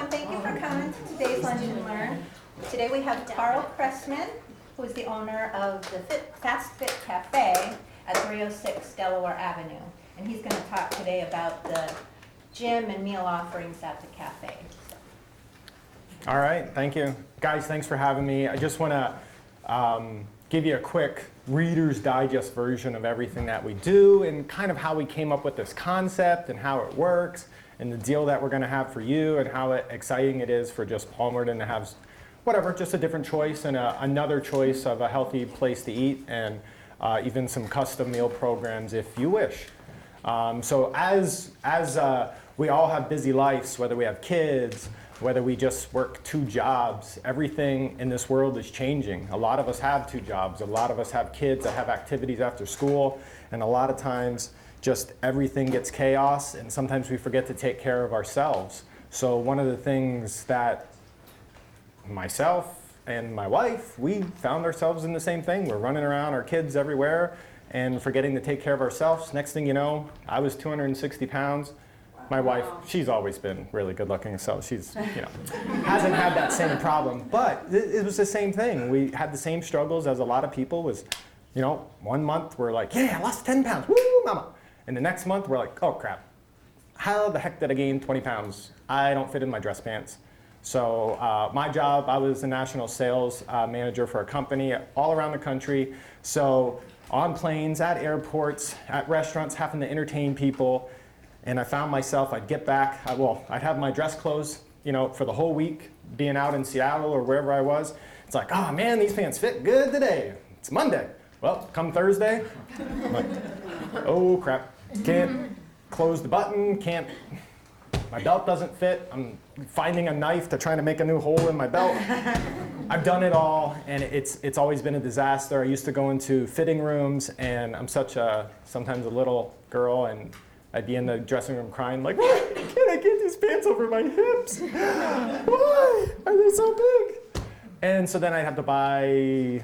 everyone. Thank you for coming to today's Lunch and Learn. Today we have Carl Cressman, who is the owner of the Fast Fit Cafe at 306 Delaware Avenue. And he's going to talk today about the gym and meal offerings at the cafe. All right, thank you. Guys, thanks for having me. I just want to give you a quick Reader's Digest version of everything that we do and kind of how we came up with this concept and how it works and the deal that we're going to have for you and how exciting it is for just Palmerton to have whatever, just a different choice and another choice of a healthy place to eat and even some custom meal programs if you wish. So as we all have busy lives, whether we have kids, whether we just work 2 jobs, everything in this world is changing. A lot of us have 2 jobs. A lot of us have kids that have activities after school. And a lot of times, just everything gets chaos. And sometimes we forget to take care of ourselves. So one of the things that myself and my wife, we found ourselves in the same thing. We're running around, our kids everywhere, and forgetting to take care of ourselves. Next thing you know, I was 260 pounds. My wife, she's always been really good looking, so she's, hasn't had that same problem. But it was the same thing. We had the same struggles as a lot of people was, 1 month we're like, yeah, I lost 10 pounds, woo, mama. And the next month we're like, oh crap, how the heck did I gain 20 pounds? I don't fit in my dress pants. So my job, I was the national sales manager for a company all around the country. So on planes, at airports, at restaurants, having to entertain people. And I found myself, I'd get back, I'd have my dress clothes, for the whole week, being out in Seattle or wherever I was. It's like, oh man, these pants fit good today. It's Monday. Well, come Thursday, I'm like, oh crap, can't close the button, my belt doesn't fit. I'm finding a knife to try to make a new hole in my belt. I've done it all, and it's always been a disaster. I used to go into fitting rooms, and I'm sometimes a little girl, and I'd be in the dressing room crying, like, why can't I get these pants over my hips? Why are they so big? And so then I'd have to buy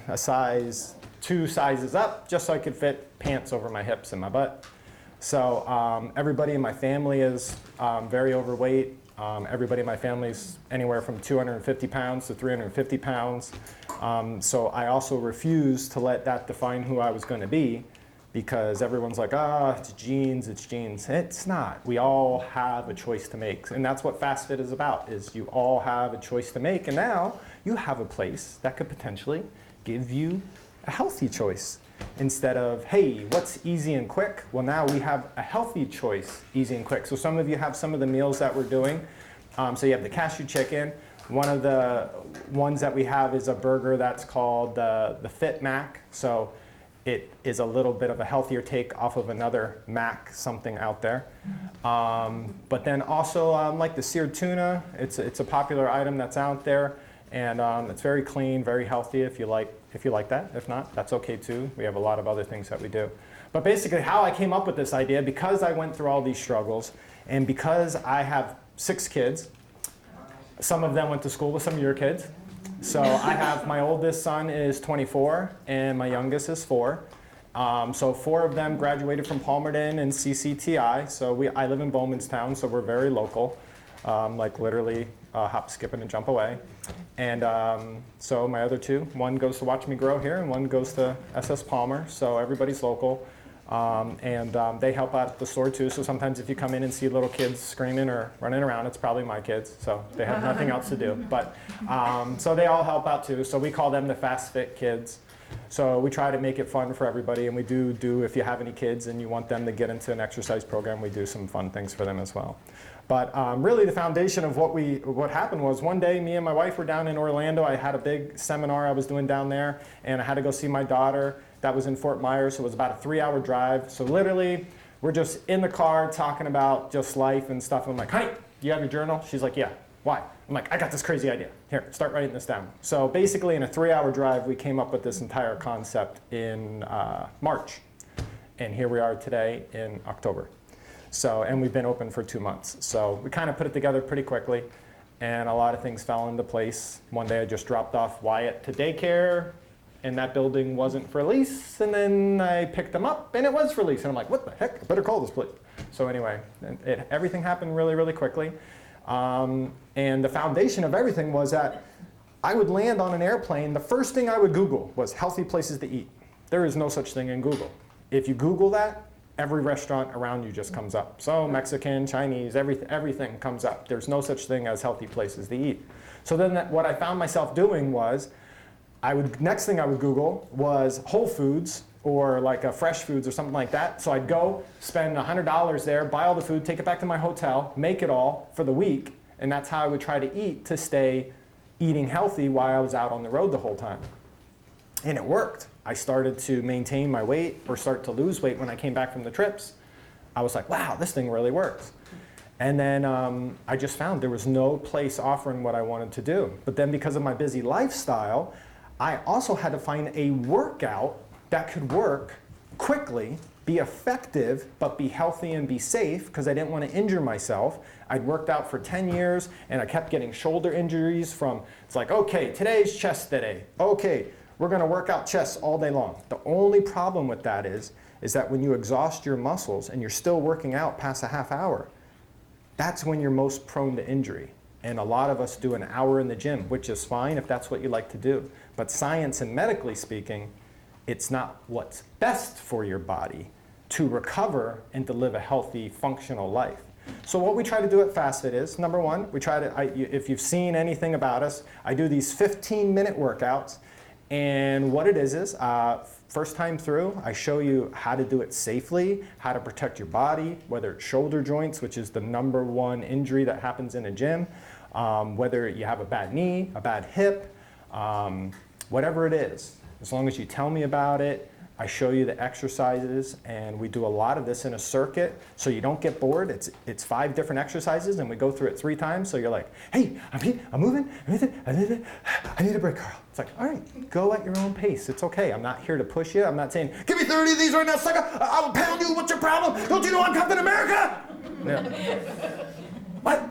a size, 2 sizes up, just so I could fit pants over my hips and my butt. So everybody in my family is very overweight. Everybody in my family is anywhere from 250 pounds to 350 pounds. So I also refuse to let that define who I was going to be. Because everyone's like, it's genes, it's genes. It's not. We all have a choice to make. And that's what Fast Fit is about, is you all have a choice to make. And now you have a place that could potentially give you a healthy choice. Instead of, hey, what's easy and quick? Well, now we have a healthy choice, easy and quick. So some of you have some of the meals that we're doing. So you have the cashew chicken. One of the ones that we have is a burger that's called the Fit Mac. So it is a little bit of a healthier take off of another Mac something out there. But then also like the seared tuna, it's a popular item that's out there. And it's very clean, very healthy if you like that. If not, that's okay too. We have a lot of other things that we do. But basically how I came up with this idea, because I went through all these struggles and because I have 6 kids, some of them went to school with some of your kids. So I have, my oldest son is 24 and my youngest is 4. So 4 of them graduated from Palmerton and CCTI. So I live in Bowmanstown, so we're very local, like literally hop, skip, and a jump away. And so my other 2, one goes to Watch Me Grow here and one goes to SS Palmer. So everybody's local. And they help out at the store too. So sometimes if you come in and see little kids screaming or running around, it's probably my kids. So they have nothing else to do. But so they all help out too. So we call them the Fast Fit Kids. So we try to make it fun for everybody. And we do, if you have any kids and you want them to get into an exercise program, we do some fun things for them as well. But really the foundation of what happened was one day me and my wife were down in Orlando. I had a big seminar I was doing down there, and I had to go see my daughter. That was in Fort Myers, so it was about a 3-hour drive. So literally, we're just in the car talking about just life and stuff. I'm like, honey, do you have your journal? She's like, yeah. Why? I'm like, I got this crazy idea. Here, start writing this down. So basically, in a 3-hour drive, we came up with this entire concept in March. And here we are today in October. So, and we've been open for 2 months. So we kind of put it together pretty quickly. And a lot of things fell into place. One day I just dropped off Wyatt to daycare. And that building wasn't for lease, and then I picked them up, and it was for lease. And I'm like, what the heck? I better call this place. So anyway, everything happened really, really quickly. And the foundation of everything was that I would land on an airplane, the first thing I would Google was healthy places to eat. There is no such thing in Google. If you Google that, every restaurant around you just comes up. So Mexican, Chinese, everything comes up. There's no such thing as healthy places to eat. So then what I found myself doing was, next thing I would Google was Whole Foods or like a Fresh Foods or something like that. So I'd go spend $100 there, buy all the food, take it back to my hotel, make it all for the week, and that's how I would try to eat to stay eating healthy while I was out on the road the whole time. And it worked. I started to maintain my weight or start to lose weight when I came back from the trips. I was like, wow, this thing really works. And then I just found there was no place offering what I wanted to do. But then because of my busy lifestyle, I also had to find a workout that could work quickly, be effective, but be healthy and be safe, because I didn't want to injure myself. I'd worked out for 10 years and I kept getting shoulder injuries from, it's like, okay, today's chest day. Okay, we're going to work out chest all day long. The only problem with that is that when you exhaust your muscles and you're still working out past a half hour, that's when you're most prone to injury. And a lot of us do an hour in the gym, which is fine if that's what you like to do. But science and medically speaking, it's not what's best for your body to recover and to live a healthy, functional life. So what we try to do at FastFit is, number one, we try to, if you've seen anything about us, I do these 15-minute workouts. And what it is first time through, I show you how to do it safely, how to protect your body, whether it's shoulder joints, which is the #1 injury that happens in a gym, whether you have a bad knee, a bad hip, whatever it is. As long as you tell me about it, I show you the exercises, and we do a lot of this in a circuit so you don't get bored. It's 5 different exercises, and we go through it 3 times, so you're like, hey, I'm moving, I need a break, Carl. It's like, all right, go at your own pace. It's okay. I'm not here to push you. I'm not saying, give me 30 of these right now, sucker. I'll pound you. What's your problem? Don't you know I'm Captain America? No. What?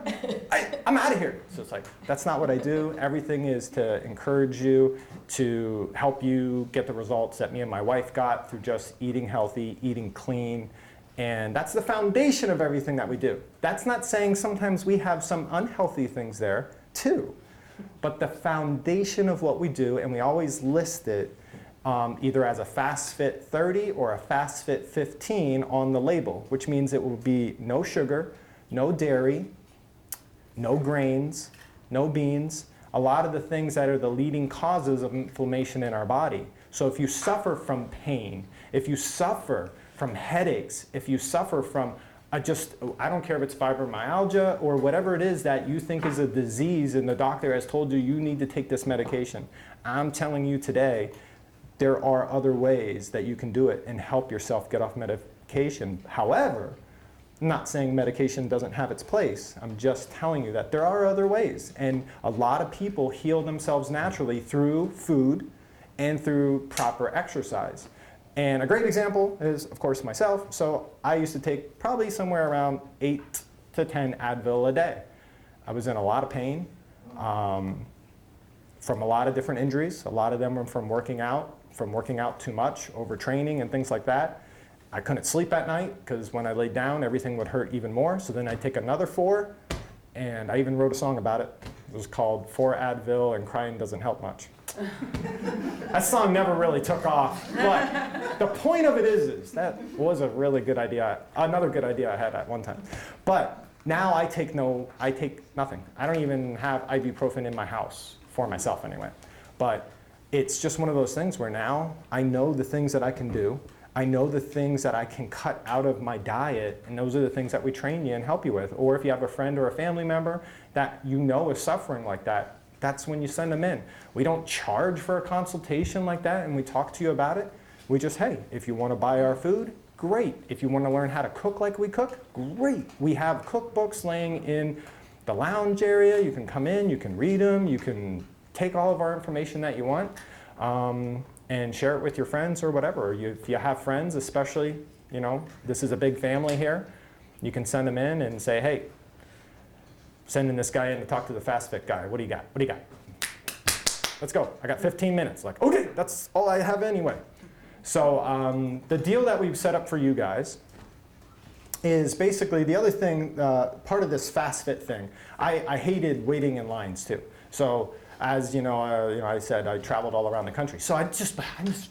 I'm out of here. So it's like, that's not what I do. Everything is to encourage you, to help you get the results that me and my wife got through just eating healthy, eating clean. And that's the foundation of everything that we do. That's not saying sometimes we have some unhealthy things there too. But the foundation of what we do, and we always list it either as a FastFit 30 or a FastFit 15 on the label, which means it will be no sugar, no dairy, no grains, no beans, a lot of the things that are the leading causes of inflammation in our body. So if you suffer from pain, if you suffer from headaches, if you suffer from I don't care if it's fibromyalgia or whatever it is that you think is a disease and the doctor has told you you need to take this medication, I'm telling you today, there are other ways that you can do it and help yourself get off medication. However, I'm not saying medication doesn't have its place. I'm just telling you that there are other ways. And a lot of people heal themselves naturally through food and through proper exercise. And a great example is, of course, myself. So I used to take probably somewhere around 8 to 10 Advil a day. I was in a lot of pain from a lot of different injuries. A lot of them were from working out too much, overtraining and things like that. I couldn't sleep at night because when I laid down, everything would hurt even more. So then I'd take another 4, and I even wrote a song about it. It was called 4 Advil and Crying Doesn't Help Much. That song never really took off, but the point of it is that was a really good idea, another good idea I had at one time. But now I take nothing. I don't even have ibuprofen in my house, for myself anyway. But it's just one of those things where now I know the things that I can do. I know the things that I can cut out of my diet, and those are the things that we train you and help you with. Or if you have a friend or a family member that you know is suffering like that, that's when you send them in. We don't charge for a consultation like that, and we talk to you about it. We just, hey, if you want to buy our food, great. If you want to learn how to cook like we cook, great. We have cookbooks laying in the lounge area. You can come in, you can read them, you can take all of our information that you want. And share it with your friends or whatever. If you have friends, especially, this is a big family here, you can send them in and say, hey, sending this guy in to talk to the FastFit guy. What do you got? What do you got? Let's go. I got 15 minutes. Like, okay, that's all I have anyway. So the deal that we've set up for you guys is basically the other thing, part of this fast fit thing. I hated waiting in lines too. So as I said, I traveled all around the country. So I'm just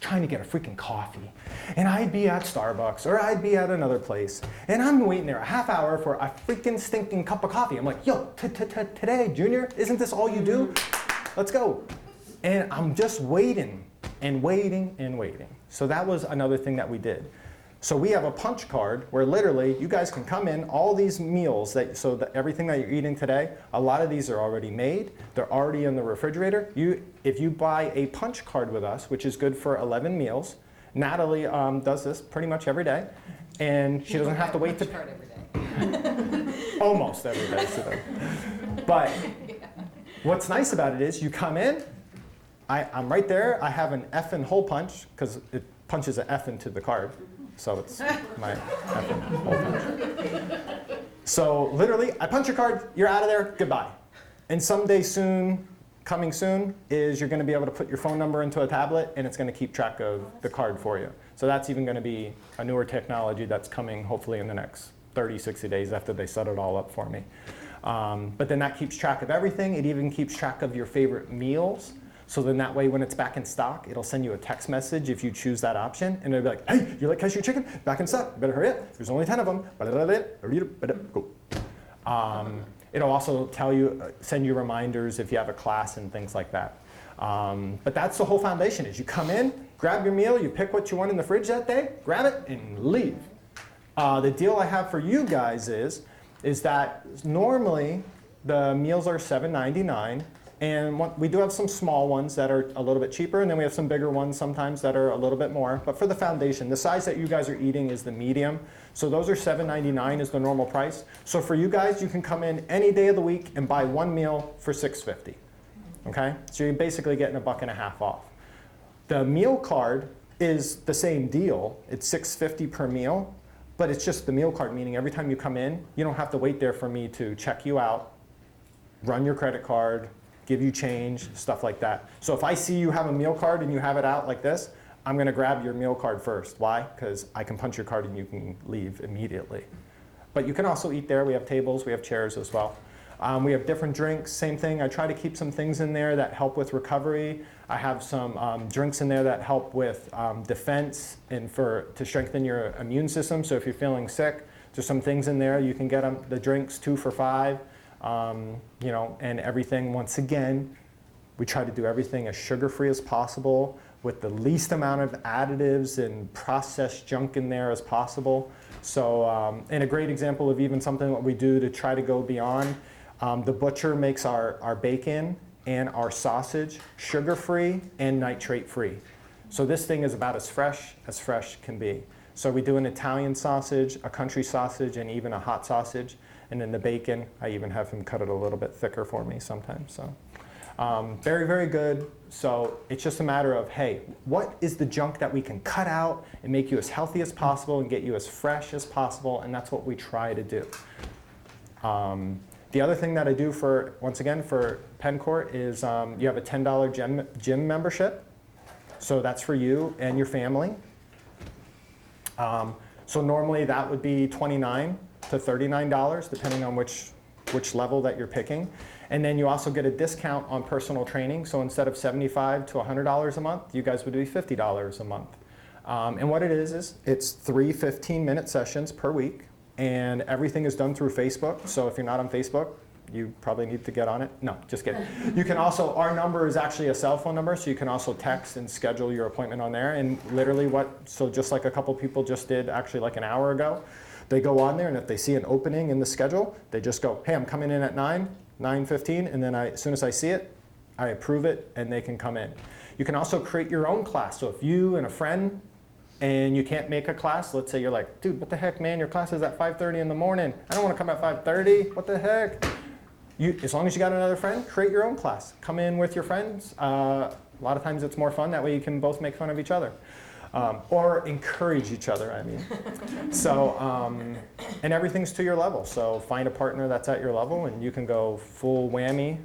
trying to get a freaking coffee. And I'd be at Starbucks or I'd be at another place. And I'm waiting there a half hour for a freaking stinking cup of coffee. I'm like, yo, today, Junior, isn't this all you do? Let's go. And I'm just waiting and waiting and waiting. So that was another thing that we did. So we have a punch card where literally you guys can come in, all these meals, everything that you're eating today, a lot of these are already made. They're already in the refrigerator. If you buy a punch card with us, which is good for 11 meals, Natalie does this pretty much every day, and she doesn't have to wait to... Card every day. Almost every day. But what's nice about it is you come in, I'm right there, I have an F and hole punch, because it punches an F into the card. So it's my effing hole punch. So literally, I punch your card, you're out of there, goodbye. And someday soon, coming soon, is you're going to be able to put your phone number into a tablet and it's going to keep track of the card for you. So that's even going to be a newer technology that's coming hopefully in the next 30, 60 days after they set it all up for me. But then that keeps track of everything. It even keeps track of your favorite meals. So then that way when it's back in stock, it'll send you a text message if you choose that option. And it'll be like, hey, you like cashew chicken? Back in stock. Better hurry up. There's only 10 of them. Go. It'll also tell you, send you reminders if you have a class and things like that. But that's the whole foundation is you come in, grab your meal, you pick what you want in the fridge that day, grab it, and leave. The deal I have for you guys is that normally the meals are $7.99. And we do have some small ones that are a little bit cheaper, and then we have some bigger ones sometimes that are a little bit more. But for the foundation, the size that you guys are eating is the medium. So those are $7.99 is the normal price. So for you guys, you can come in any day of the week and buy one meal for $6.50. Okay? So you're basically getting $1.50 off. The meal card is the same deal. It's $6.50 per meal, but it's just the meal card, meaning every time you come in, you don't have to wait there for me to check you out, run your credit card, give you change, stuff like that. So if I see you have a meal card and you have it out like this, I'm gonna grab your meal card first. Why? Because I can punch your card and you can leave immediately. But you can also eat there. We have tables, we have chairs as well. We have different drinks, same thing. I try to keep some things in there that help with recovery. I have some drinks in there that help with defense and to strengthen your immune system. So if you're feeling sick, there's some things in there. You can get the drinks 2 for $5. And everything, once again, we try to do everything as sugar-free as possible with the least amount of additives and processed junk in there as possible. So, and a great example of even something that we do to try to go beyond, the butcher makes our bacon and our sausage sugar-free and nitrate-free. So this thing is about as fresh can be. So we do an Italian sausage, a country sausage, and even a hot sausage. And then the bacon, I even have him cut it a little bit thicker for me sometimes. So very, very good. So it's just a matter of, hey, what is the junk that we can cut out and make you as healthy as possible and get you as fresh as possible? And that's what we try to do. The other thing that I do once again, for Pencor is you have a $10 gym membership. So that's for you and your family. So normally that would be $29 to $39, depending on which level that you're picking. And then you also get a discount on personal training. So instead of $75 to $100 a month, you guys would do $50 a month. And what it is it's 3 15-minute sessions per week. And everything is done through Facebook. So if you're not on Facebook, you probably need to get on it. No, just kidding. You can also, our number is actually a cell phone number, so you can also text and schedule your appointment on there. And literally so just like a couple people just did actually like an hour ago, they go on there, and if they see an opening in the schedule, they just go, hey, I'm coming in at 9:15, and then as soon as I see it, I approve it, and they can come in. You can also create your own class. So if you and a friend, and you can't make a class, let's say you're like, dude, what the heck, man, your class is at 5:30 in the morning. I don't want to come at 5:30, what the heck? As long as you got another friend, create your own class. Come in with your friends. A lot of times it's more fun, that way you can both make fun of each other. Or encourage each other, I mean. So, and everything's to your level. So find a partner that's at your level and you can go full whammy.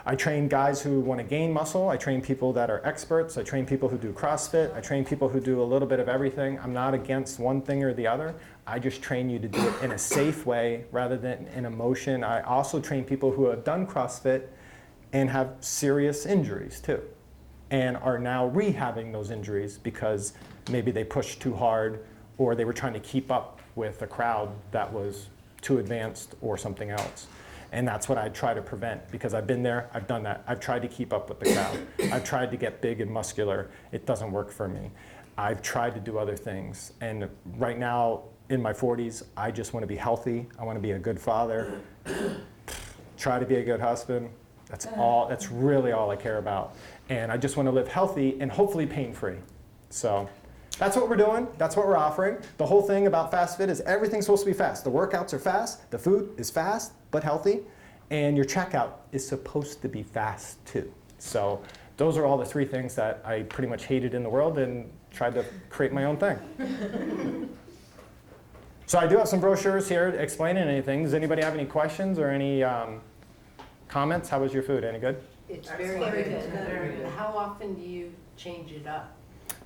I train guys who want to gain muscle. I train people that are experts. I train people who do CrossFit. I train people who do a little bit of everything. I'm not against one thing or the other. I just train you to do it in a safe way rather than in emotion. I also train people who have done CrossFit and have serious injuries too, and are now rehabbing those injuries because maybe they pushed too hard or they were trying to keep up with a crowd that was too advanced or something else. And that's what I try to prevent, because I've been there, I've done that. I've tried to keep up with the crowd. I've tried to get big and muscular. It doesn't work for me. I've tried to do other things. And right now, in my 40s, I just want to be healthy. I want to be a good father, try to be a good husband. That's all, that's really all I care about. And I just want to live healthy and hopefully pain-free. So that's what we're doing. That's what we're offering. The whole thing about Fast Fit is everything's supposed to be fast. The workouts are fast. The food is fast but healthy. And your checkout is supposed to be fast too. So those are all the three things that I pretty much hated in the world and tried to create my own thing. So I do have some brochures here explaining anything. Does anybody have any questions or any comments? How was your food? Any good? It's very good. Very good. How often do you change it up?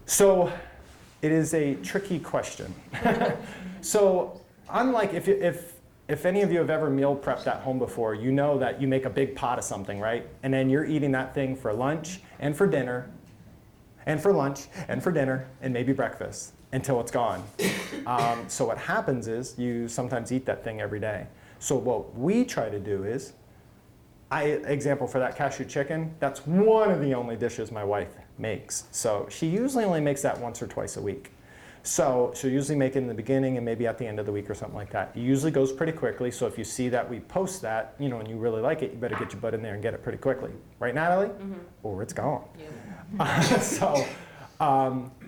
So it is a tricky question. So unlike if any of you have ever meal prepped at home before, you know that you make a big pot of something, right? And then you're eating that thing for lunch and for dinner and for lunch and for dinner and maybe breakfast until it's gone. So what happens is you sometimes eat that thing every day. So what we try to do is, example for that cashew chicken, that's one of the only dishes my wife makes. So she usually only makes that once or twice a week. So she'll usually make it in the beginning and maybe at the end of the week or something like that. It usually goes pretty quickly, so if you see that we post that, you know, and you really like it, you better get your butt in there and get it pretty quickly. Right, Natalie? Mm-hmm. Or it's gone. Yeah.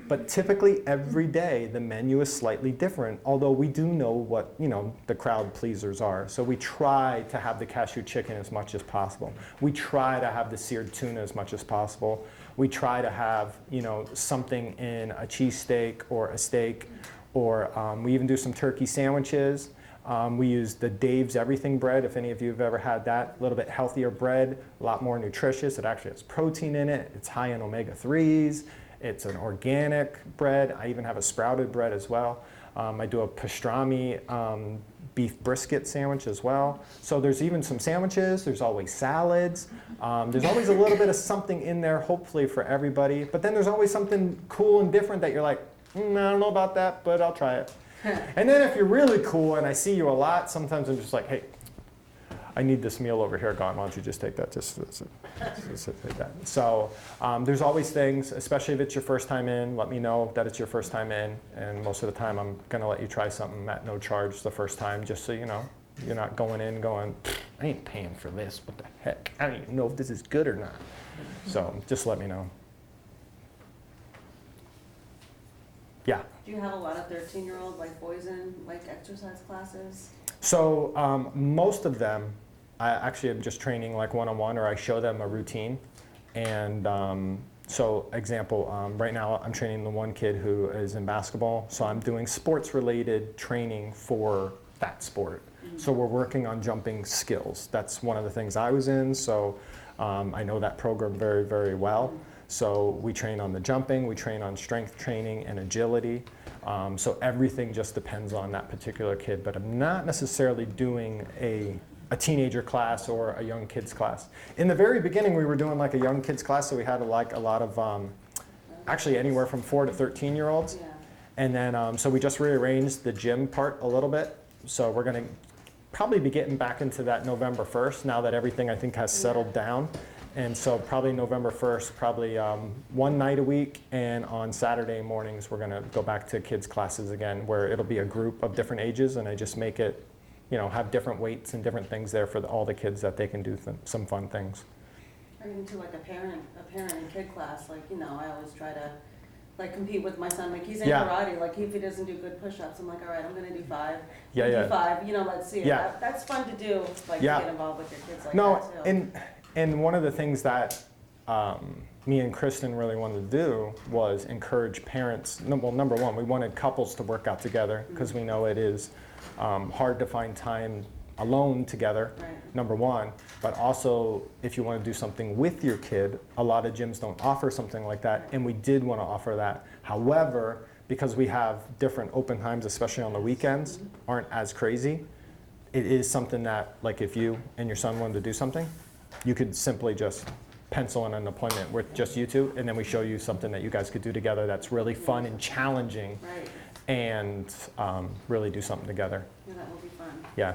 But typically every day the menu is slightly different, although we do know what, you know, the crowd pleasers are. So we try to have the cashew chicken as much as possible. We try to have the seared tuna as much as possible. We try to have, you know, something in a cheesesteak or a steak, or we even do some turkey sandwiches. We use the Dave's Everything bread, if any of you have ever had that. A little bit healthier bread, a lot more nutritious. It actually has protein in it. It's high in omega-3s. It's an organic bread. I even have a sprouted bread as well. I do a pastrami beef brisket sandwich as well. So there's even some sandwiches. There's always salads. There's always a little bit of something in there, hopefully for everybody. But then there's always something cool and different that you're like, I don't know about that, but I'll try it. And then if you're really cool and I see you a lot, sometimes I'm just like, hey, I need this meal over here gone. Why don't you just take that? Just take that. So there's always things, especially if it's your first time in, let me know that it's your first time in. And most of the time I'm going to let you try something at no charge the first time, just so you know. You're not going in going, I ain't paying for this. What the heck? I don't even know if this is good or not. So just let me know. Yeah. Do you have a lot of 13-year-old like boys in like exercise classes? So most of them, I actually am just training like one-on-one, or I show them a routine. And so example, right now I'm training the one kid who is in basketball. So I'm doing sports-related training for that sport. Mm-hmm. So we're working on jumping skills. That's one of the things I was in. So I know that program very, very well. Mm-hmm. So we train on the jumping, we train on strength training and agility. So everything just depends on that particular kid, but I'm not necessarily doing a teenager class or a young kids class. In the very beginning, we were doing like a young kids class, so we had like a lot of, actually anywhere from 4 to 13-year-olds. Yeah. And then, so we just rearranged the gym part a little bit. So we're gonna probably be getting back into that November 1st, now that everything I think has settled down. And so probably November 1st, probably one night a week, and on Saturday mornings we're gonna go back to kids classes again, where it'll be a group of different ages, and I just make it, you know, have different weights and different things there for all the kids that they can do some fun things. Or even to like a parent and kid class, like, you know, I always try to like compete with my son, like he's in karate, like if he doesn't do good push-ups, I'm like, all right, I'm gonna do 5. Do 5, you know, let's see. Yeah. That's fun to do, like to get involved with your kids like that too. And one of the things that me and Kristen really wanted to do was encourage parents. Well, number one, we wanted couples to work out together, because we know it is hard to find time alone together, Right. number one, but also if you want to do something with your kid, a lot of gyms don't offer something like that, and we did want to offer that. However, because we have different open times, especially on the weekends, aren't as crazy, it is something that, like if you and your son wanted to do something, you could simply just pencil in an appointment with just you two, and then we show you something that you guys could do together that's really fun and challenging, Right, and really do something together. yeah, that will be fun. Yeah.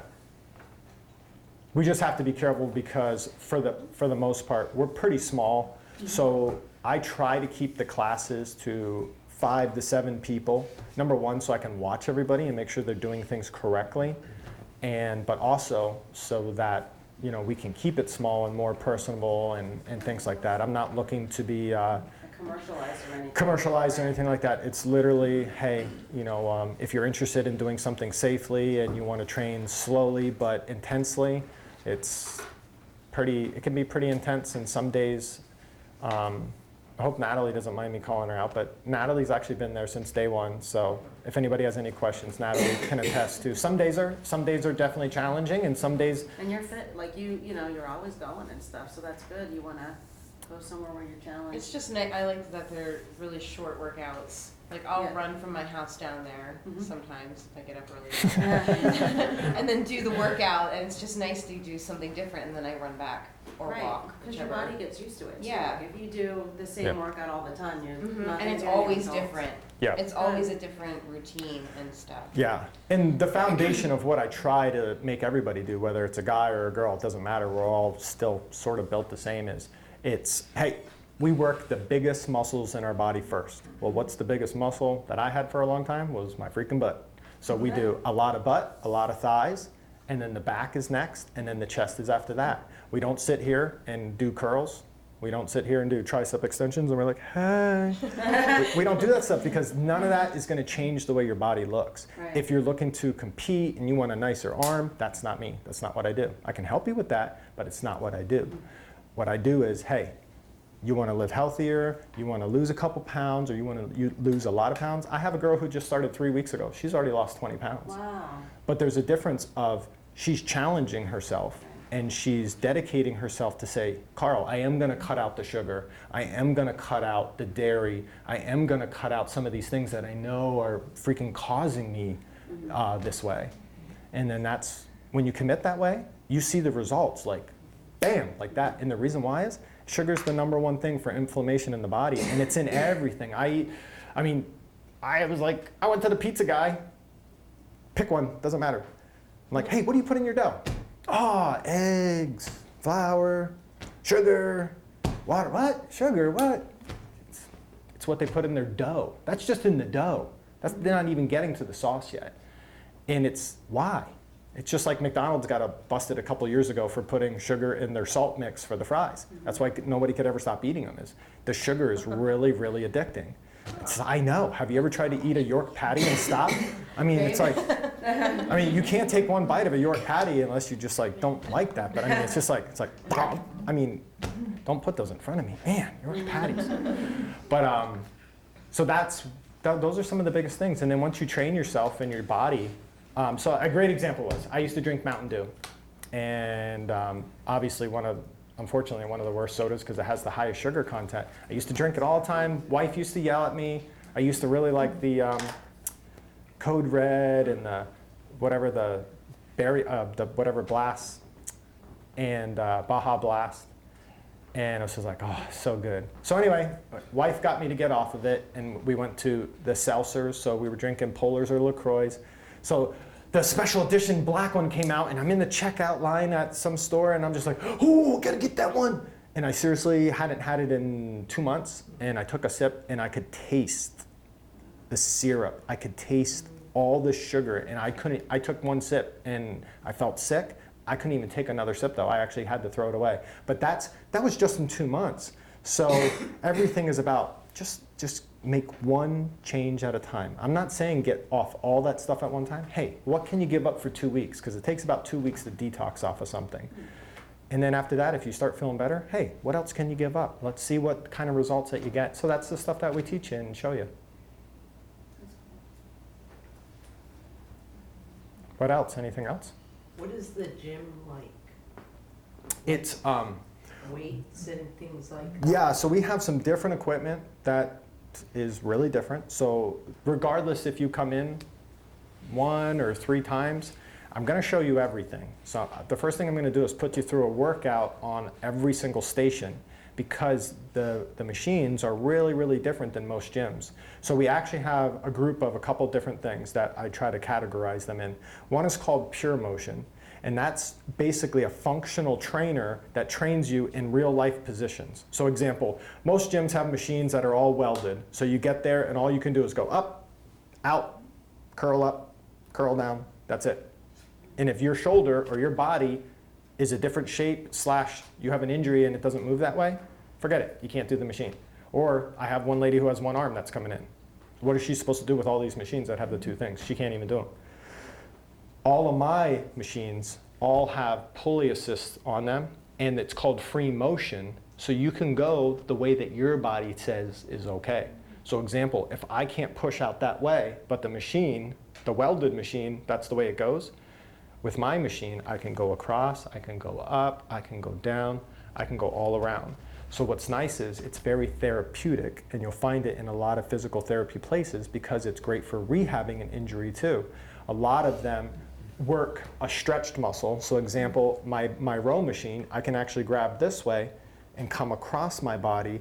We just have to be careful because for the most part, we're pretty small. So I try to keep the classes to 5 to 7 people. Number one, so I can watch everybody and make sure they're doing things correctly. But also so that, you know, we can keep it small and more personable and things like that. I'm not looking to be Commercialized or anything. commercialized or anything like that. It's literally, hey, you know, if you're interested in doing something safely and you want to train slowly but intensely, it can be pretty intense. And some days, I hope Natalie doesn't mind me calling her out, but Natalie's actually been there since day one. So if anybody has any questions, Natalie can attest to. Some days are definitely challenging, and some days. And you're fit, like you know, you're always going and stuff, so that's good. You wanna go somewhere where you're challenged. It's just nice. I like that they're really short workouts. Like I'll Yeah. run from my house down there Mhm. sometimes if I get up early, and then do the workout. And it's just nice to do something different, and then I run back or Right, walk. because your whichever. body gets used to it. too. Yeah. Like if you do the same Yeah. workout all the time, you're Mhm. not And it's gonna get any always results. different. Yeah. It's always a different routine and stuff. Yeah, and the foundation of what I try to make everybody do, whether it's a guy or a girl, it doesn't matter, we're all still sort of built the same, it's, hey, we work the biggest muscles in our body first. Well, what's the biggest muscle that I had for a long time was my freaking butt. So we do a lot of butt, a lot of thighs, and then the back is next, and then the chest is after that. We don't sit here and do curls. We don't sit here and do tricep extensions and we're like, hey. We don't do that stuff because none of that is going to change the way your body looks. Right. If you're looking to compete and you want a nicer arm, that's not me. That's not what I do. I can help you with that, but it's not what I do. What I do is, hey, you want to live healthier, you want to lose a couple pounds, or you want to lose a lot of pounds. I have a girl who just started 3 weeks ago. She's already lost 20 pounds. Wow. But there's a difference of she's challenging herself and she's dedicating herself to say, Carl, I am going to cut out the sugar. I am going to cut out the dairy. I am going to cut out some of these things that I know are freaking causing me this way. And then that's, when you commit that way, you see the results like, bam, like that. And the reason why is sugar's the #1 thing for inflammation in the body, and it's in everything. I eat, I mean, I went to the pizza guy, pick one, doesn't matter. I'm like, hey, what do you put in your dough? Oh, eggs, flour, sugar, water. What? Sugar, what? It's what they put in their dough. That's just in the dough. They're not even getting to the sauce yet. And it's why? It's just like McDonald's got busted a couple years ago for putting sugar in their salt mix for the fries. That's why nobody could ever stop eating them. Is the sugar is really, really addicting. I know. Have you ever tried to eat a York patty and stop? I mean, it's like, I mean, you can't take one bite of a York patty unless you just like don't like that. But I mean, it's just like, I mean, don't put those in front of me, man. York patties. But so those are some of the biggest things. And then once you train yourself and your body. So a great example was, I used to drink Mountain Dew, and obviously unfortunately one of the worst sodas because it has the highest sugar content. I used to drink it all the time. Wife used to yell at me. I used to really like the Code Red and the whatever Blast and Baja Blast. And I was just like, oh, so good. So anyway, wife got me to get off of it, and we went to the seltzers. So we were drinking Polars or LaCroix. So the special edition black one came out, and I'm in the checkout line at some store, and I'm just like, oh, gotta get that one. And I seriously hadn't had it in 2 months, and I took a sip, and I could taste the syrup. I could taste all the sugar, and I took one sip, and I felt sick. I couldn't even take another sip, though. I actually had to throw it away. But that was just in 2 months. So everything is about just make one change at a time. I'm not saying get off all that stuff at one time. Hey, what can you give up for 2 weeks? Because it takes about 2 weeks to detox off of something. And then after that, if you start feeling better, hey, what else can you give up? Let's see what kind of results that you get. So that's the stuff that we teach you and show you. What else? Anything else? What is the gym like? It's, Weights and things like? yeah, so we have some different equipment that is really different. So regardless if you come in 1 or 3 times, I'm going to show you everything. So the first thing I'm going to do is put you through a workout on every single station, because the machines are really, really different than most gyms. So we actually have a group of a couple different things that I try to categorize them in. One is called Pure Motion, and that's basically a functional trainer that trains you in real life positions. So example, most gyms have machines that are all welded. So you get there and all you can do is go up, out, curl down, that's it. And if your shoulder or your body is a different shape / you have an injury and it doesn't move that way, forget it, you can't do the machine. Or I have one lady who has 1 arm that's coming in. What is she supposed to do with all these machines that have the 2 things? She can't even do them. All of my machines all have pulley assists on them, and it's called free motion, so you can go the way that your body says is okay. So example, if I can't push out that way, but the machine, the welded machine, that's the way it goes, with my machine, I can go across, I can go up, I can go down, I can go all around. So what's nice is it's very therapeutic, and you'll find it in a lot of physical therapy places because it's great for rehabbing an injury too. A lot of them work a stretched muscle. So example, my row machine, I can actually grab this way and come across my body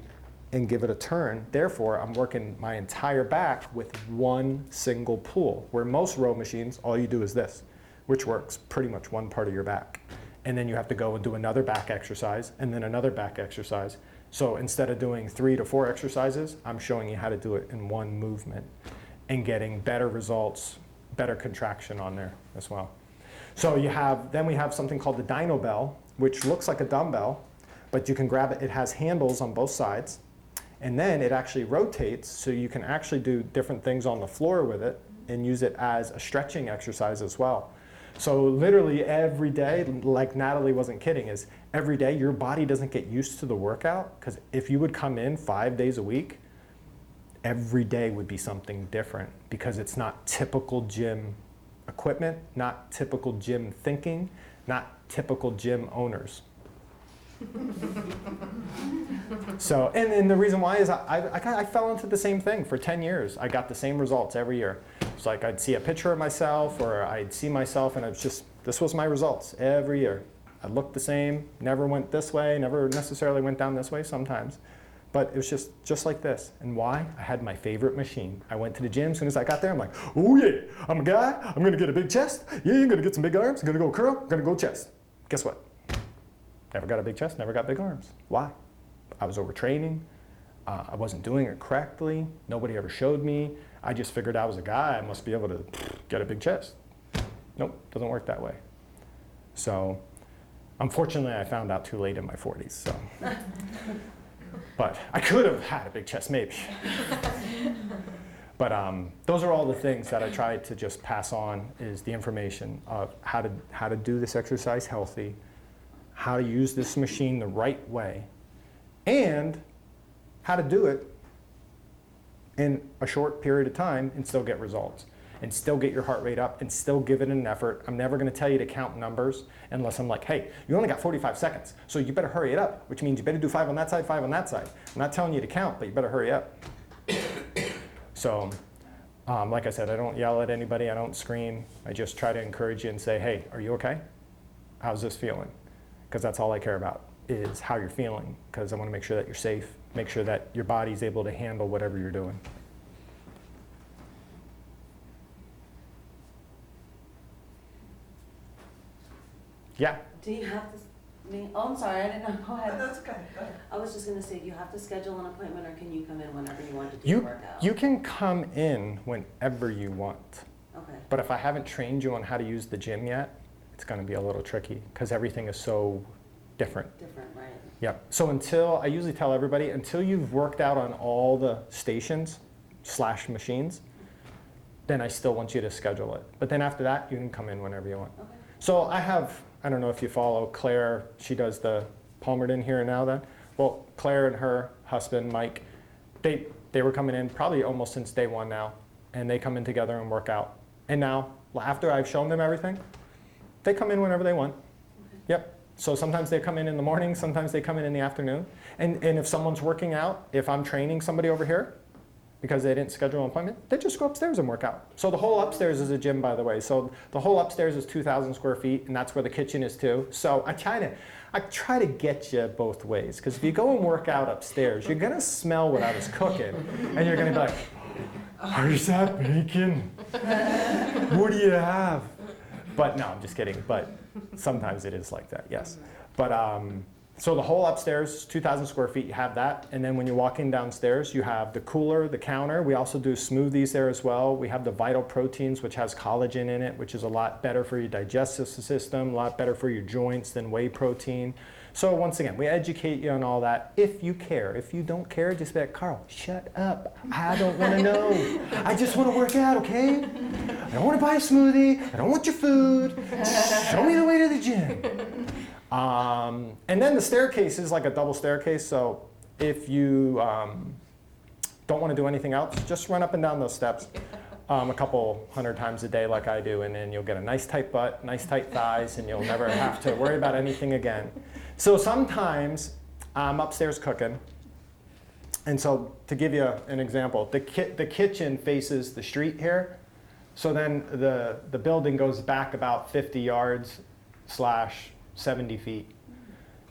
and give it a turn. Therefore, I'm working my entire back with one single pull, where most row machines, all you do is this, which works pretty much one part of your back. And then you have to go and do another back exercise and then another back exercise. So instead of doing 3 to 4 exercises, I'm showing you how to do it in one movement and getting better results, better contraction on there as well. So then we have something called the Dyno Bell, which looks like a dumbbell, but you can grab it. It has handles on both sides, and then it actually rotates, so you can actually do different things on the floor with it and use it as a stretching exercise as well. So literally every day, like Natalie wasn't kidding, is every day your body doesn't get used to the workout, because if you would come in 5 days a week, every day would be something different, because it's not typical gym equipment, not typical gym thinking, not typical gym owners. So, and the reason why is I fell into the same thing for 10 years. I got the same results every year. It's like I'd see a picture of myself, or I'd see myself, and this was my results every year. I looked the same, never went this way, never necessarily went down this way sometimes. But it was just like this. And why? I had my favorite machine. I went to the gym. As soon as I got there, I'm like, oh yeah, I'm a guy. I'm going to get a big chest. Yeah, I'm going to get some big arms. I'm going to go curl. I'm going to go chest. Guess what? Never got a big chest, never got big arms. Why? I was overtraining. I wasn't doing it correctly. Nobody ever showed me. I just figured I was a guy. I must be able to get a big chest. Nope, doesn't work that way. So unfortunately, I found out too late in my 40s. So. But I could have had a big chest, maybe. But those are all the things that I try to just pass on, is the information of how to do this exercise healthy, how to use this machine the right way, and how to do it in a short period of time and still get results, and still get your heart rate up, and still give it an effort. I'm never going to tell you to count numbers unless I'm like, hey, you only got 45 seconds, so you better hurry it up, which means you better do 5 on that side, 5 on that side. I'm not telling you to count, but you better hurry up. So, like I said, I don't yell at anybody, I don't scream. I just try to encourage you and say, hey, are you okay? How's this feeling? Because that's all I care about, is how you're feeling, because I want to make sure that you're safe, make sure that your body's able to handle whatever you're doing. Yeah. Do you have to, oh, I'm sorry, I didn't know, go ahead. That's okay, go ahead. I was just gonna say, do you have to schedule an appointment, or can you come in whenever you want to do the workout? You can come in whenever you want. Okay. But if I haven't trained you on how to use the gym yet, it's going to be a little tricky, because everything is so different. Different, right? Yep. So I usually tell everybody, until you've worked out on all the stations / machines, then I still want you to schedule it. But then after that, you can come in whenever you want. Okay. So I don't know if you follow Claire, she does the Palmerton Here and Now then. Well, Claire and her husband, Mike, they were coming in probably almost since day one now, and they come in together and work out. And now, after I've shown them everything, They come in whenever they want. Yep. So sometimes they come in the morning, sometimes they come in the afternoon. And if someone's working out, if I'm training somebody over here, because they didn't schedule an appointment, they just go upstairs and work out. So the whole upstairs is a gym, by the way. So the whole upstairs is 2,000 square feet, and that's where the kitchen is too. So I try to get you both ways, because if you go and work out upstairs, you're gonna smell what I was cooking, and you're gonna be like, where's that bacon? What do you have? But no, I'm just kidding. But sometimes it is like that, yes. But so the whole upstairs, 2,000 square feet, you have that. And then when you walk in downstairs, you have the cooler, the counter. We also do smoothies there as well. We have the Vital Proteins, which has collagen in it, which is a lot better for your digestive system, a lot better for your joints than whey protein. So once again, we educate you on all that if you care. If you don't care, just be like, Carl, shut up. I don't want to know. I just want to work out, okay? I don't want to buy a smoothie. I don't want your food. Show me the way to the gym. And then the staircase is like a double staircase. So if you don't want to do anything else, just run up and down those steps a couple hundred times a day like I do. And then you'll get a nice tight butt, nice tight thighs, and you'll never have to worry about anything again. So sometimes I'm upstairs cooking. And so to give you an example, the kitchen faces the street here. So then the building goes back about 50 yards / 70 feet.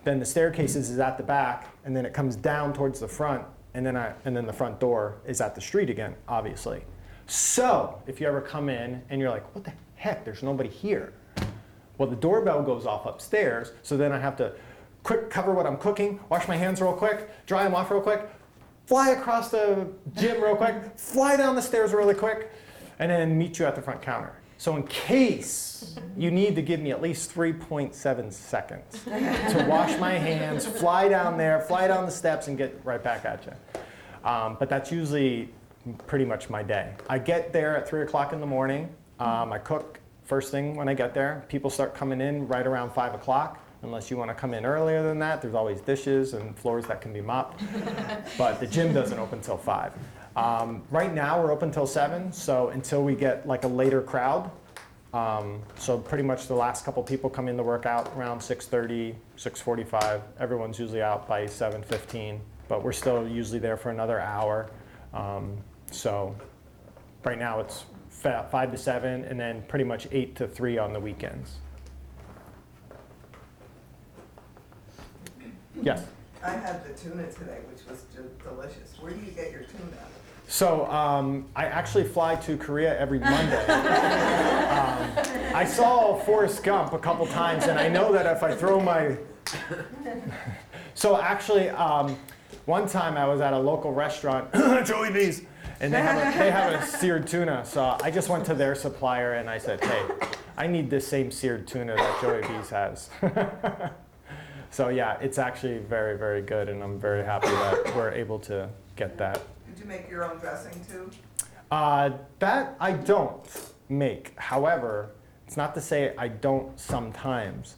Then the staircase is at the back, and then it comes down towards the front, and then the front door is at the street again, obviously. So if you ever come in and you're like, what the heck, there's nobody here. Well, the doorbell goes off upstairs, so then I have to quick cover what I'm cooking, wash my hands real quick, dry them off real quick, fly across the gym real quick, fly down the stairs really quick, and then meet you at the front counter. So in case you need to give me at least 3.7 seconds to wash my hands, fly down there, fly down the steps, and get right back at you. But that's usually pretty much my day. I get there at 3 o'clock in the morning. I cook first thing when I get there. People start coming in right around 5 o'clock. Unless you want to come in earlier than that, there's always dishes and floors that can be mopped. But the gym doesn't open till 5. Right now we're open till 7, so until we get like a later crowd. So pretty much the last couple people come in to work out around 6:30, 6:45. Everyone's usually out by 7:15, but we're still usually there for another hour. So right now it's 5 to 7, and then pretty much 8 to 3 on the weekends. Yes? I had the tuna today, which was delicious. Where do you get your tuna? So I actually fly to Korea every Monday. I saw Forrest Gump a couple times, and I know that if I throw my... So actually, one time I was at a local restaurant, Joey B's, and they have a seared tuna. So I just went to their supplier and I said, hey, I need this same seared tuna that Joey B's has. So yeah, it's actually very, very good, and I'm very happy that we're able to get that. Did you make your own dressing too? That I don't make. However, it's not to say I don't sometimes.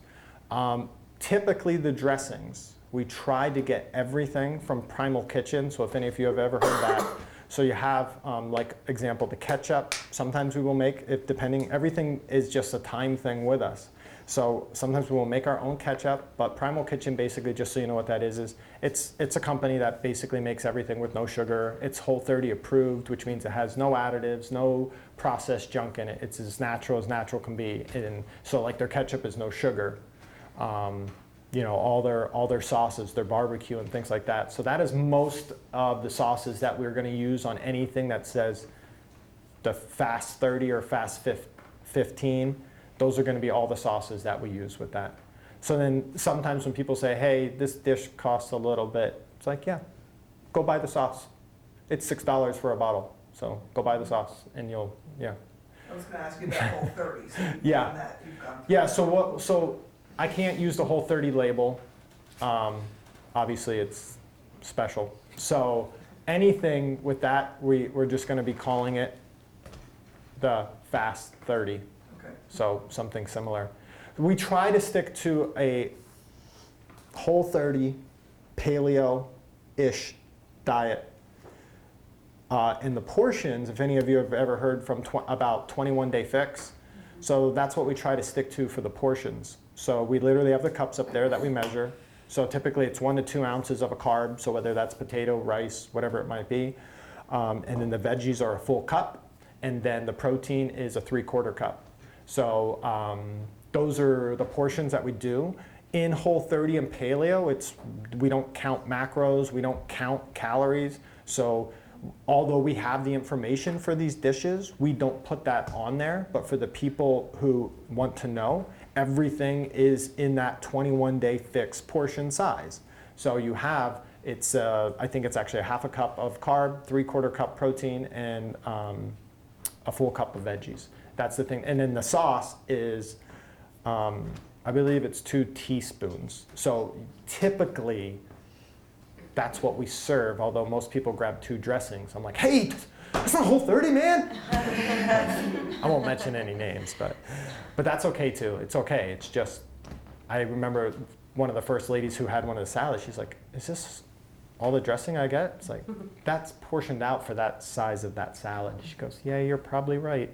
Typically the dressings, we try to get everything from Primal Kitchen. So if any of you have ever heard that. So you have, like example, the ketchup. Sometimes we will make it depending, everything is just a time thing with us. So sometimes we will make our own ketchup, but Primal Kitchen basically, just so you know what that is it's a company that basically makes everything with no sugar. It's Whole30 approved, which means it has no additives, no processed junk in it. It's as natural can be. And so like their ketchup is no sugar. You know, all their sauces, their barbecue and things like that. So that is most of the sauces that we're going to use on anything that says the Fast 30 or Fast 15. Those are going to be all the sauces that we use with that. So then sometimes when people say, hey, this dish costs a little bit, it's like, yeah, go buy the sauce. It's $6 for a bottle. So go buy the sauce and you'll, yeah. I was going to ask you about Whole30. So you've Yeah. done that, you've gone through Yeah, that. so I can't use the Whole30 label. Obviously it's special. So anything with that, we're just going to be calling it the Fast 30. So something similar. We try to stick to a Whole30 paleo-ish diet. And the portions, if any of you have ever heard from about 21 Day Fix, So that's what we try to stick to for the portions. So we literally have the cups up there that we measure. So typically it's 1 to 2 ounces of a carb, so whether that's potato, rice, whatever it might be. And then the veggies are a full cup, and then the protein is a 3/4 cup. So those are the portions that we do. In Whole30 and Paleo, we don't count macros, we don't count calories. So although we have the information for these dishes, we don't put that on there. But for the people who want to know, everything is in that 21-day fixed portion size. So you have, I think it's actually a 1/2 cup of carb, 3/4 cup protein, and a full cup of veggies. That's the thing. And then the sauce is, I believe it's 2 teaspoons. So typically, that's what we serve, although most people grab 2 dressings. I'm like, hey, that's not Whole30, man. I won't mention any names, but that's okay too. It's okay. It's just, I remember one of the first ladies who had one of the salads, she's like, is this all the dressing I get? It's like, that's portioned out for that size of that salad. She goes, yeah, you're probably right.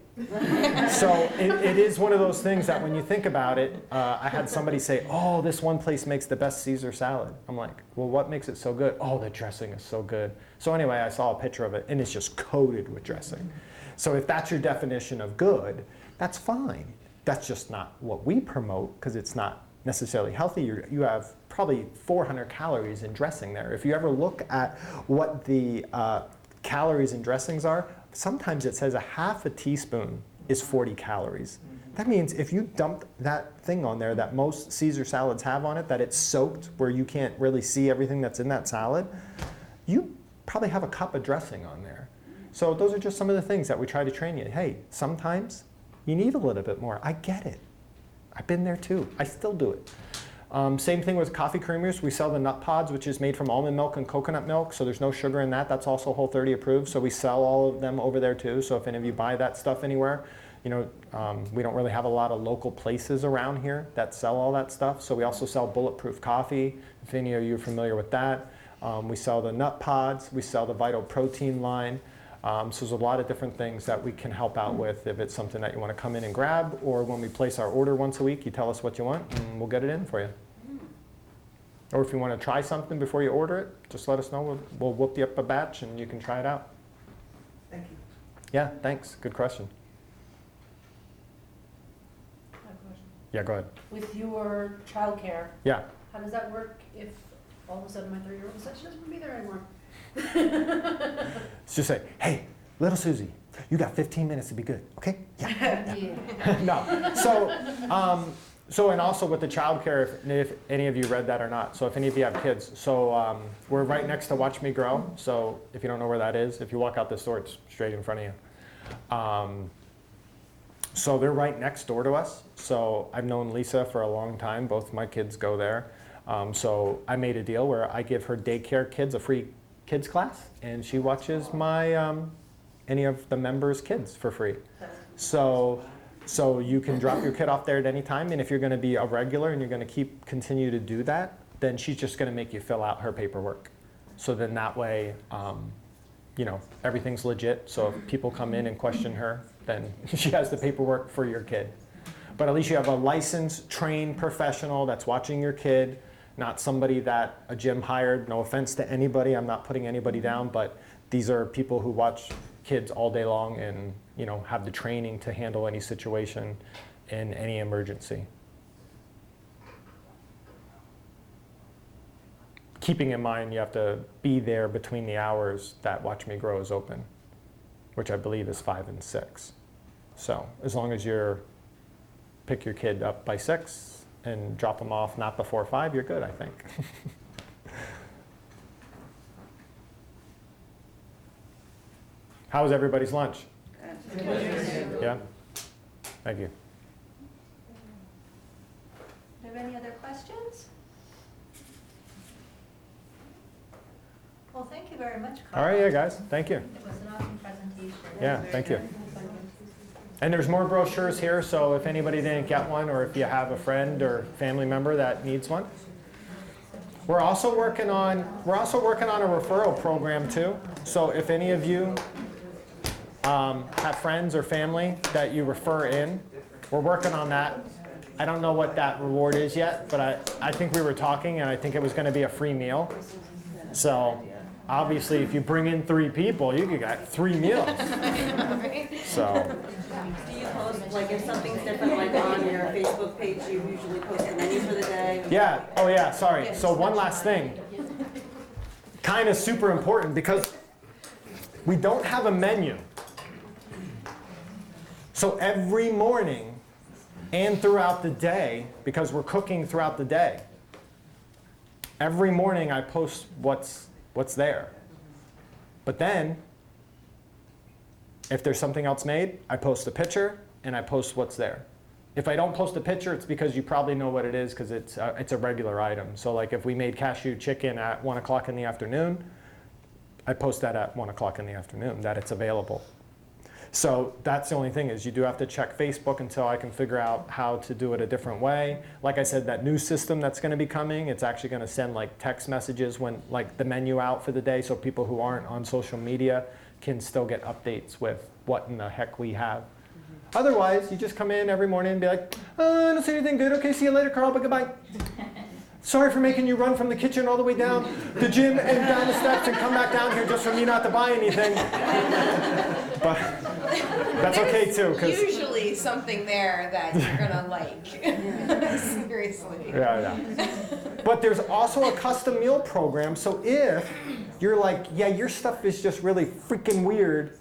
So it is one of those things that when you think about it, I had somebody say, oh, this one place makes the best Caesar salad. I'm like, well, what makes it so good? Oh, the dressing is so good. So anyway, I saw a picture of it, and it's just coated with dressing. So if that's your definition of good, that's fine. That's just not what we promote, because it's not necessarily healthy. You have probably 400 calories in dressing there. If you ever look at what the calories in dressings are, sometimes it says a 1/2 teaspoon is 40 calories. That means if you dump that thing on there that most Caesar salads have on it, that it's soaked where you can't really see everything that's in that salad, you probably have a cup of dressing on there. So those are just some of the things that we try to train you. Hey, sometimes you need a little bit more. I get it. I've been there too. I still do it. Same thing with coffee creamers. We sell the nut pods, which is made from almond milk and coconut milk, so there's no sugar in that. That's also Whole30 approved, so we sell all of them over there too. So if any of you buy that stuff anywhere, we don't really have a lot of local places around here that sell all that stuff. So we also sell bulletproof coffee, if any of you are familiar with that. We sell the nut pods. We sell the Vital Protein line. So there's a lot of different things that we can help out with if it's something that you want to come in and grab, or when we place our order once a week, you tell us what you want and we'll get it in for you. Or if you want to try something before you order it, just let us know. We'll whoop you up a batch and you can try it out. Thank you. Yeah, thanks. Good question. I have a question. Yeah, go ahead. With your childcare, Yeah. how does that work if all of a sudden my 3-year-old decides she doesn't want to be there anymore? Let's just say, hey, little Susie, you got 15 minutes to be good, okay? Yeah. No. So and also with the childcare, if any of you read that or not, so if any of you have kids, so we're right next to Watch Me Grow. So if you don't know where that is, if you walk out this door, it's straight in front of you. So they're right next door to us. So I've known Lisa for a long time. Both my kids go there. So I made a deal where I give her daycare kids a free kids class, and she watches my any of the members' kids for free. So you can drop your kid off there at any time, and if you're going to be a regular and you're going to continue to do that, then she's just going to make you fill out her paperwork. So then that way, everything's legit. So if people come in and question her, then she has the paperwork for your kid. But at least you have a licensed, trained professional that's watching your kid, not somebody that a gym hired. No offense to anybody, I'm not putting anybody down, but these are people who watch kids all day long and have the training to handle any situation in any emergency. Keeping in mind you have to be there between the hours that Watch Me Grow is open, which I believe is 5 and 6. So as long as pick your kid up by 6 and drop them off not before 5, you're good, I think. How was everybody's lunch? Yeah? Thank you. Do you have any other questions? Well, thank you very much, Carl. All right, yeah, guys. Thank you. It was an awesome presentation. Yeah, thank you. And there's more brochures here, so if anybody didn't get one, or if you have a friend or family member that needs one. We're also working on a referral program too. So if any of you have friends or family that you refer in, we're working on that. I don't know what that reward is yet, but I think we were talking, and I think it was going to be a free meal. So obviously, if you bring in 3 people, you could get 3 meals. So. Do you post, like, if something's different, like on your Facebook page, you usually post the menu for the day? Yeah, oh yeah, sorry. So one last thing. Kind of super important because we don't have a menu. So every morning and throughout the day, because we're cooking throughout the day, every morning I post what's there. But then, if there's something else made, I post a picture and I post what's there. If I don't post a picture, it's because you probably know what it is because it's a regular item. So like if we made cashew chicken at 1 o'clock in the afternoon, I post that at 1 o'clock in the afternoon, that it's available. So that's the only thing is you do have to check Facebook until I can figure out how to do it a different way. Like I said, that new system that's going to be coming, it's actually going to send like text messages when like the menu out for the day so people who aren't on social media can still get updates with what in the heck we have. Otherwise, you just come in every morning and be like, oh, I don't see anything good. Okay, see you later, Carl, but goodbye. Sorry for making you run from the kitchen all the way down the gym and down the steps and come back down here just for me not to buy anything. But that's okay too. There's usually something there that you're gonna like. Seriously. Yeah. But there's also a custom meal program. So if you're like, yeah, your stuff is just really freaking weird.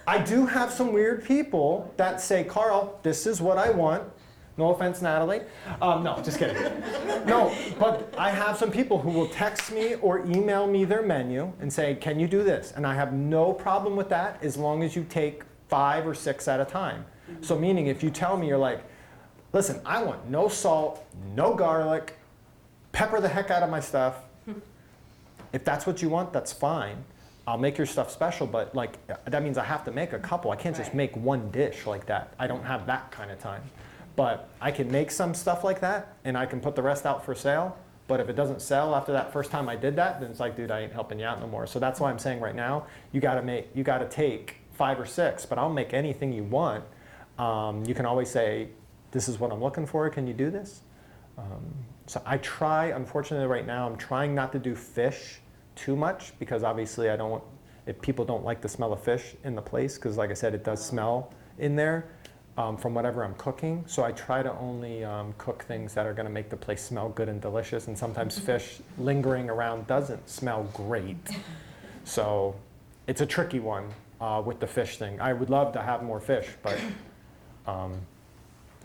I do have some weird people that say, Carl, this is what I want. No offense, Natalie. No, just kidding. No, but I have some people who will text me or email me their menu and say, can you do this? And I have no problem with that as long as you take 5 or 6 at a time. So meaning if you tell me, you're like, listen, I want no salt, no garlic, pepper the heck out of my stuff. If that's what you want, that's fine. I'll make your stuff special, but like that means I have to make a couple. I can't just make one dish like that. I don't have that kind of time. But I can make some stuff like that, and I can put the rest out for sale. But if it doesn't sell after that first time I did that, then it's like, dude, I ain't helping you out no more. So that's why I'm saying right now, you gotta take 5 or 6, but I'll make anything you want. You can always say, this is what I'm looking for, can you do this? So I try, unfortunately right now, I'm trying not to do fish too much because obviously if people don't like the smell of fish in the place, because like I said, it does smell in there. From whatever I'm cooking. So I try to only cook things that are going to make the place smell good and delicious. And sometimes fish lingering around doesn't smell great. So it's a tricky one with the fish thing. I would love to have more fish, but I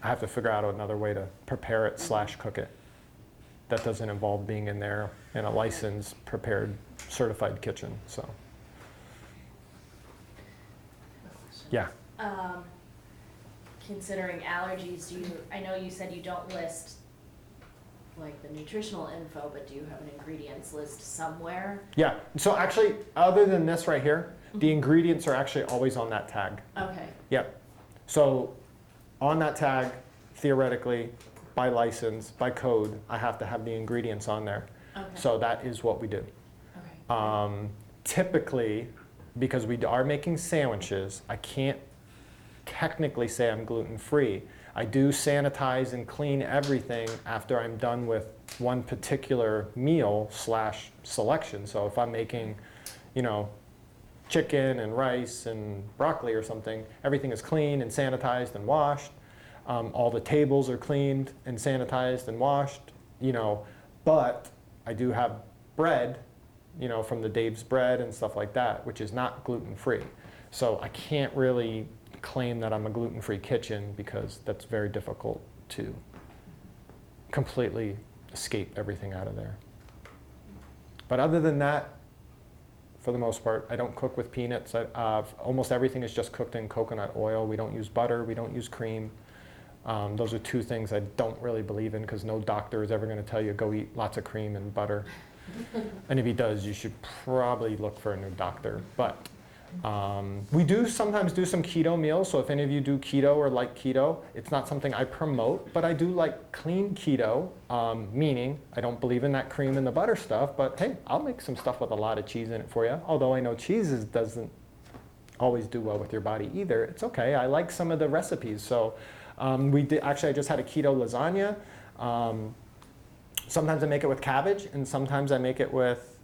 have to figure out another way to prepare it / cook it. That doesn't involve being in there in a licensed, prepared, certified kitchen. So, yeah. Considering allergies, I know you said you don't list like the nutritional info, but do you have an ingredients list somewhere? Yeah, so actually, other than this right here, the ingredients are actually always on that tag. Okay. Yep. So on that tag, theoretically, by license, by code, I have to have the ingredients on there. Okay. So that is what we do. Okay. Typically, because we are making sandwiches, I can't technically say I'm gluten-free. I do sanitize and clean everything after I'm done with one particular meal / selection. So if I'm making, chicken and rice and broccoli or something, everything is clean and sanitized and washed. All the tables are cleaned and sanitized and washed, but I do have bread, from the Dave's bread and stuff like that, which is not gluten-free. So I can't really claim that I'm a gluten-free kitchen because that's very difficult to completely escape everything out of there. But other than that, for the most part, I don't cook with peanuts. Almost everything is just cooked in coconut oil. We don't use butter, we don't use cream. Those are 2 things I don't really believe in because no doctor is ever going to tell you go eat lots of cream and butter. And if he does, you should probably look for a new doctor. But we do sometimes do some keto meals, so if any of you do keto or like keto, it's not something I promote, but I do like clean keto, meaning I don't believe in that cream and the butter stuff, but hey, I'll make some stuff with a lot of cheese in it for you. Although I know cheese doesn't always do well with your body either. It's okay, I like some of the recipes, so Actually, I just had a keto lasagna. Sometimes I make it with cabbage, and sometimes I make it with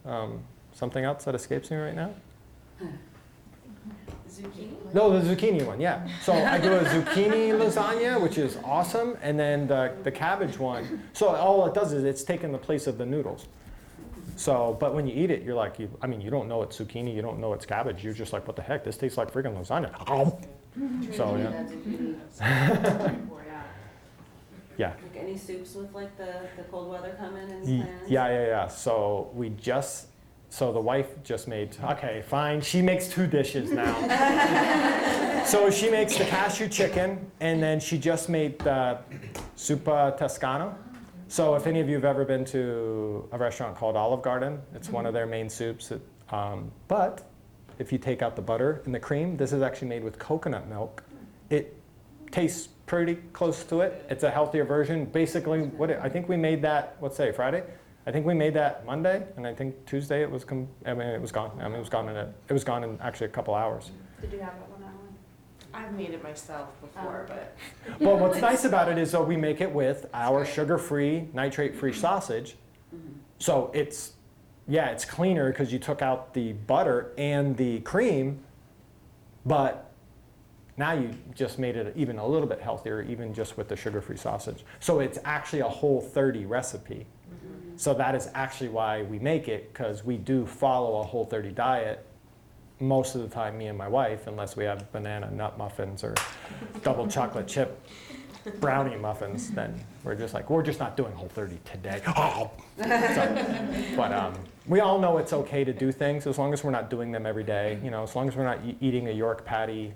something else that escapes me right now. Zucchini? No, the zucchini one, yeah. So I do a zucchini lasagna, which is awesome, and then the cabbage one. So all it does is it's taking the place of the noodles. So, but when you eat it, you're like, I mean, you don't know it's zucchini, you don't know it's cabbage. You're just like, what the heck? This tastes like freaking lasagna. So yeah. Yeah. Like any soups with like the cold weather coming and plans? Yeah. So so the wife just made, okay, fine, she makes 2 dishes now. So she makes the cashew chicken, and then she just made the Zuppa Toscana. So if any of you have ever been to a restaurant called Olive Garden, it's one of their main soups. But if you take out the butter and the cream, this is actually made with coconut milk. It tastes pretty close to it. It's a healthier version. Basically, I think we made that, Friday? I think we made that Monday, and I think Tuesday it was gone. It was gone in actually a couple hours. Did you have it 1 hour? I've made it myself before, but. Well, what's nice about it is we make it with our sugar-free, nitrate-free sausage. So it's cleaner because you took out the butter and the cream, but now you just made it even a little bit healthier, even just with the sugar-free sausage. So it's actually a Whole30 recipe. So that is actually why we make it, because we do follow a Whole30 diet most of the time, me and my wife, unless we have banana nut muffins or double chocolate chip brownie muffins, then we're just not doing Whole30 today. But we all know it's okay to do things as long as we're not doing them every day. As long as we're not eating a York patty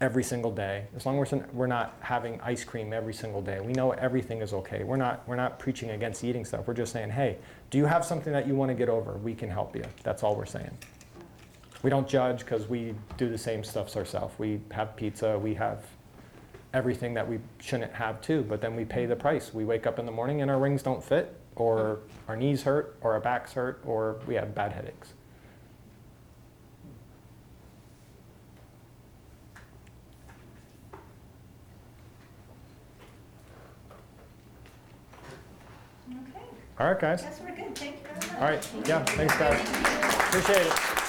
every single day, as long as we're not having ice cream every single day. We know everything is okay. We're not preaching against eating stuff. We're just saying, hey, do you have something that you want to get over? We can help you. That's all we're saying. We don't judge because we do the same stuff ourselves. We have pizza, we have everything that we shouldn't have too, but then we pay the price. We wake up in the morning and our rings don't fit, or our knees hurt, or our backs hurt, or we have bad headaches. Okay, All right, guys. yes, we're good, thank you very much. All right, yeah, thanks, guys. Appreciate it.